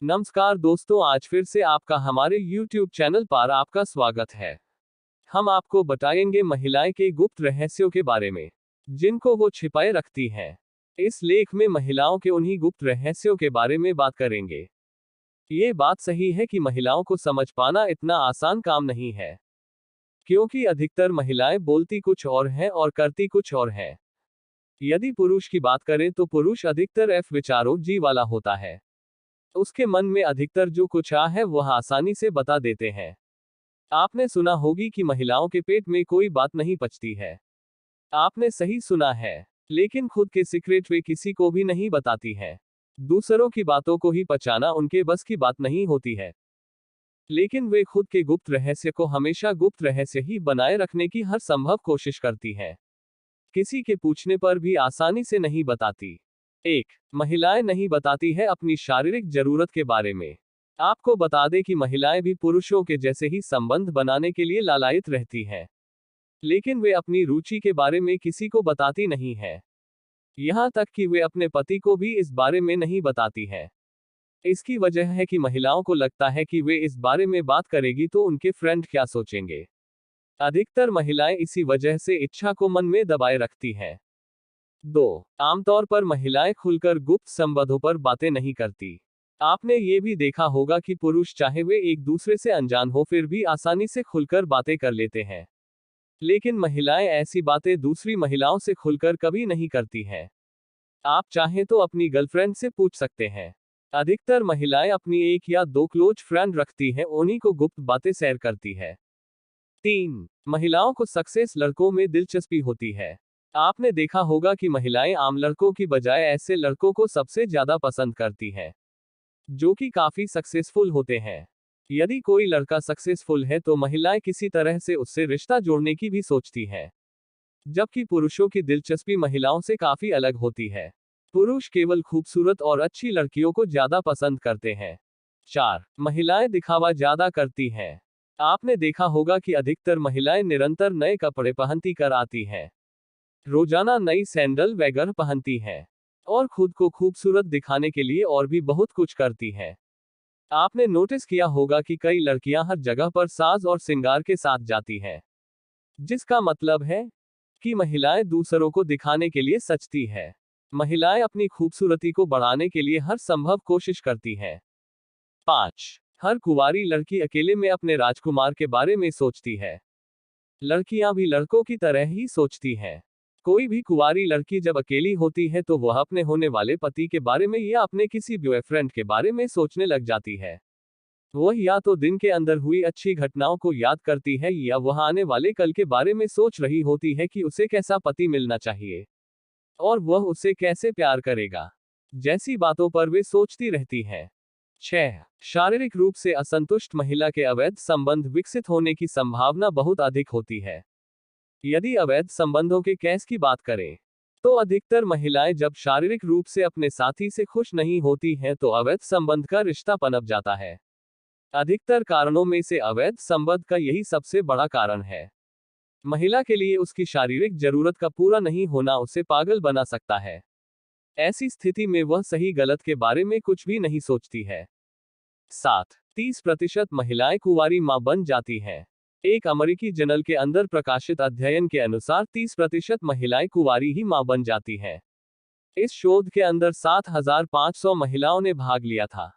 नमस्कार दोस्तों, आज फिर से आपका हमारे YouTube चैनल पर आपका स्वागत है। हम आपको बताएंगे महिलाएं के गुप्त रहस्यों के बारे में, जिनको वो छिपाए रखती हैं। इस लेख में महिलाओं के उन्हीं गुप्त रहस्यों के बारे में बात करेंगे। ये बात सही है कि महिलाओं को समझ पाना इतना आसान काम नहीं है, क्योंकि अधिकतर महिलाएं बोलती कुछ और हैं और करती कुछ और हैं। यदि पुरुष की बात करें तो पुरुष अधिकतर एफ विचारों जी वाला होता है। उसके मन में अधिकतर जो कुछ आ है वह आसानी से बता देते हैं। आपने सुना होगी कि महिलाओं के पेट में कोई बात नहीं पचती है। आपने सही सुना है, लेकिन खुद के सीक्रेट वे किसी को भी नहीं बताती हैं। दूसरों की बातों को ही पचाना उनके बस की बात नहीं होती है, लेकिन वे खुद के गुप्त रहस्य को हमेशा गुप्त रहस्य ही बनाए रखने की हर संभव कोशिश करती हैं। किसी के पूछने पर भी आसानी से नहीं बताती। 1. महिलाएं नहीं बताती है अपनी शारीरिक जरूरत के बारे में। आपको बता दें कि महिलाएं भी पुरुषों के जैसे ही संबंध बनाने के लिए लालायित रहती हैं, लेकिन वे अपनी रुचि के बारे में किसी को बताती नहीं हैं। यहां तक कि वे अपने पति को भी इस बारे में नहीं बताती हैं। इसकी वजह है कि महिलाओं को लगता है कि वे इस बारे में बात करेगी तो उनके फ्रेंड क्या सोचेंगे। अधिकतर महिलाएं इसी वजह से इच्छा को मन में दबाए रखती हैं। 2. आमतौर पर महिलाएं खुलकर गुप्त संबंधों पर बातें नहीं करती। आपने ये भी देखा होगा कि पुरुष चाहे वे एक दूसरे से अनजान हो फिर भी आसानी से खुलकर बातें कर लेते हैं, लेकिन महिलाएं ऐसी बातें दूसरी महिलाओं से खुलकर कभी नहीं करती हैं। आप चाहें तो अपनी गर्लफ्रेंड से पूछ सकते हैं। अधिकतर महिलाएं अपनी एक या दो क्लोज फ्रेंड रखती हैं, उन्हीं को गुप्त बातें शेयर करती है। 3. महिलाओं को सक्सेस लड़कों में दिलचस्पी होती है। आपने देखा होगा कि महिलाएं आम लड़कों की बजाय ऐसे लड़कों को सबसे ज्यादा पसंद करती हैं, जो कि काफी सक्सेसफुल होते हैं। यदि कोई लड़का सक्सेसफुल है तो महिलाएं किसी तरह से उससे रिश्ता जोड़ने की भी सोचती हैं, जबकि पुरुषों की दिलचस्पी महिलाओं से काफी अलग होती है। पुरुष केवल खूबसूरत और अच्छी लड़कियों को ज्यादा पसंद करते हैं। 4. महिलाएं दिखावा ज्यादा करती हैं। आपने देखा होगा कि अधिकतर महिलाएं निरंतर नए कपड़े पहनती कर आती हैं, रोजाना नई सैंडल वगैरह पहनती हैं, और खुद को खूबसूरत दिखाने के लिए और भी बहुत कुछ करती हैं। आपने नोटिस किया होगा कि कई लड़कियां हर जगह पर साज और श्रृंगार के साथ जाती हैं, जिसका मतलब है कि महिलाएं दूसरों को दिखाने के लिए सजती है। महिलाएं अपनी खूबसूरती को बढ़ाने के लिए हर संभव कोशिश करती हैं। 5. हर कुंवारी लड़की अकेले में अपने राजकुमार के बारे में सोचती है। लड़कियां भी लड़कों की तरह ही सोचती हैं। कोई भी कुंवारी लड़की जब अकेली होती है तो वह अपने होने वाले पति के बारे में या अपने किसी बॉयफ्रेंड के बारे में सोचने लग जाती है। वह या तो दिन के अंदर हुई अच्छी घटनाओं को याद करती है या वह आने वाले कल के बारे में सोच रही होती है कि उसे कैसा पति मिलना चाहिए और वह उसे कैसे प्यार करेगा। जैसी बातों पर वे सोचती रहती हैं। 6. शारीरिक रूप से असंतुष्ट महिला के अवैध संबंध विकसित होने की संभावना बहुत अधिक होती है। यदि अवैध संबंधों के केस की बात करें तो अधिकतर महिलाएं जब शारीरिक रूप से अपने साथी से खुश नहीं होती हैं तो अवैध संबंध का रिश्ता पनप जाता है। अधिकतर कारणों में से अवैध संबंध का यही सबसे बड़ा कारण है। महिला के लिए उसकी शारीरिक जरूरत का पूरा नहीं होना उसे पागल बना सकता है। ऐसी स्थिति में वह सही गलत के बारे में कुछ भी नहीं सोचती है। 7. 30% महिलाएं कुंवारी मां बन जाती हैं। एक अमेरिकी जर्नल के अंदर प्रकाशित अध्ययन के अनुसार 30% महिलाएं कुंवारी ही मां बन जाती हैं। इस शोध के अंदर 7,500 महिलाओं ने भाग लिया था।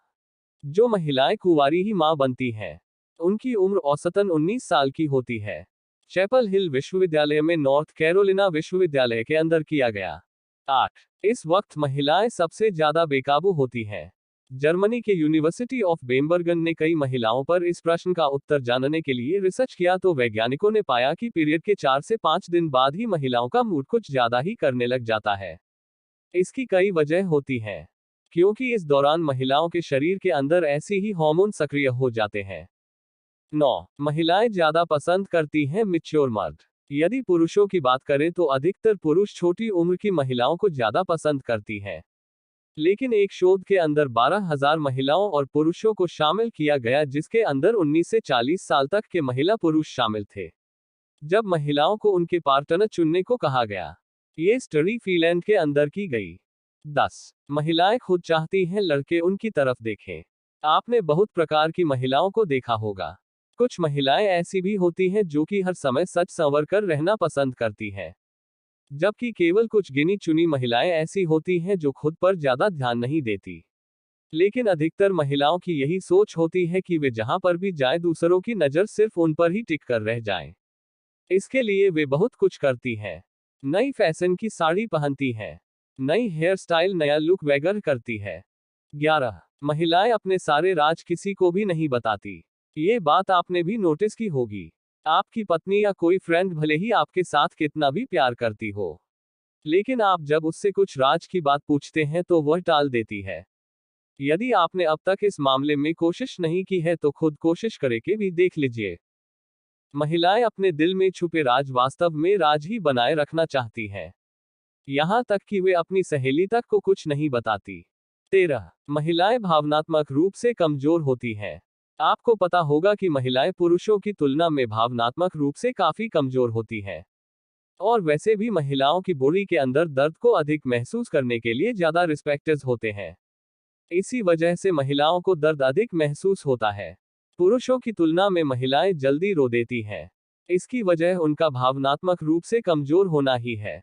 जो महिलाएं कुंवारी ही मां बनती हैं, उनकी उम्र औसतन 19 साल की होती है। चैपल हिल विश्वविद्यालय में नॉर्थ कैरोलिना विश्वविद्यालय के अंदर किया गया। 8. इस वक्त महिलाएं सबसे ज्यादा बेकाबू होती हैं। जर्मनी के यूनिवर्सिटी ऑफ बेम्बर्गन ने कई महिलाओं पर इस प्रश्न का उत्तर जानने के लिए रिसर्च किया तो वैज्ञानिकों ने पाया कि पीरियड के 4 से 5 दिन बाद ही महिलाओं का मूड कुछ ज्यादा ही करने लग जाता है। इसकी कई वजह होती हैं, क्योंकि इस दौरान महिलाओं के शरीर के अंदर ऐसी ही हार्मोन सक्रिय हो जाते हैं। 9. महिलाएं ज्यादा पसंद करती हैं मैच्योर मर्द। यदि पुरुषों की बात करें तो अधिकतर पुरुष छोटी उम्र की महिलाओं को ज्यादा पसंद करती हैं, लेकिन एक शोध के अंदर 12,000 महिलाओं और पुरुषों को शामिल किया गया जिसके अंदर 19 से 40 साल तक के महिला पुरुष शामिल थे। जब महिलाओं को उनके पार्टनर चुनने को कहा गया, ये स्टडी फिनलैंड के अंदर की गई। 10. महिलाएं खुद चाहती हैं लड़के उनकी तरफ देखें। आपने बहुत प्रकार की महिलाओं को देखा होगा। कुछ महिलाएं ऐसी भी होती हैं जो कि हर समय सच संवर कर रहना पसंद करती हैं, जबकि केवल कुछ गिनी चुनी महिलाएं ऐसी होती हैं जो खुद पर ज्यादा ध्यान नहीं देती। लेकिन अधिकतर महिलाओं की यही सोच होती है कि वे जहां पर भी जाएं दूसरों की नजर सिर्फ उन पर ही टिक कर रह जाए। इसके लिए वे बहुत कुछ करती हैं। नई फैशन की साड़ी पहनती हैं, नई हेयर स्टाइल, नया लुक वगैरह करती है। 11. महिलाएं अपने सारे राज किसी को भी नहीं बताती। ये बात आपने भी नोटिस की होगी। आपकी पत्नी या कोई फ्रेंड भले ही आपके साथ कितना भी प्यार करती हो, लेकिन आप जब उससे कुछ राज की बात पूछते हैं तो वह टाल देती है। यदि आपने अब तक इस मामले में कोशिश नहीं की है तो खुद कोशिश करके भी देख लीजिए। महिलाएं अपने दिल में छुपे राज वास्तव में राज ही बनाए रखना चाहती हैं, यहां तक कि वे अपनी सहेली तक को कुछ नहीं बताती। 13. महिलाएं भावनात्मक रूप से कमजोर होती हैं। आपको पता होगा कि महिलाएं पुरुषों की तुलना में भावनात्मक रूप से काफी कमजोर होती हैं, और वैसे भी महिलाओं की बॉडी के अंदर दर्द को अधिक महसूस करने के लिए ज्यादा रिस्पेक्टर्स होते हैं। इसी वजह से महिलाओं को दर्द अधिक महसूस होता है। पुरुषों की तुलना में महिलाएं जल्दी रो देती हैं। इसकी वजह उनका भावनात्मक रूप से कमजोर होना ही है।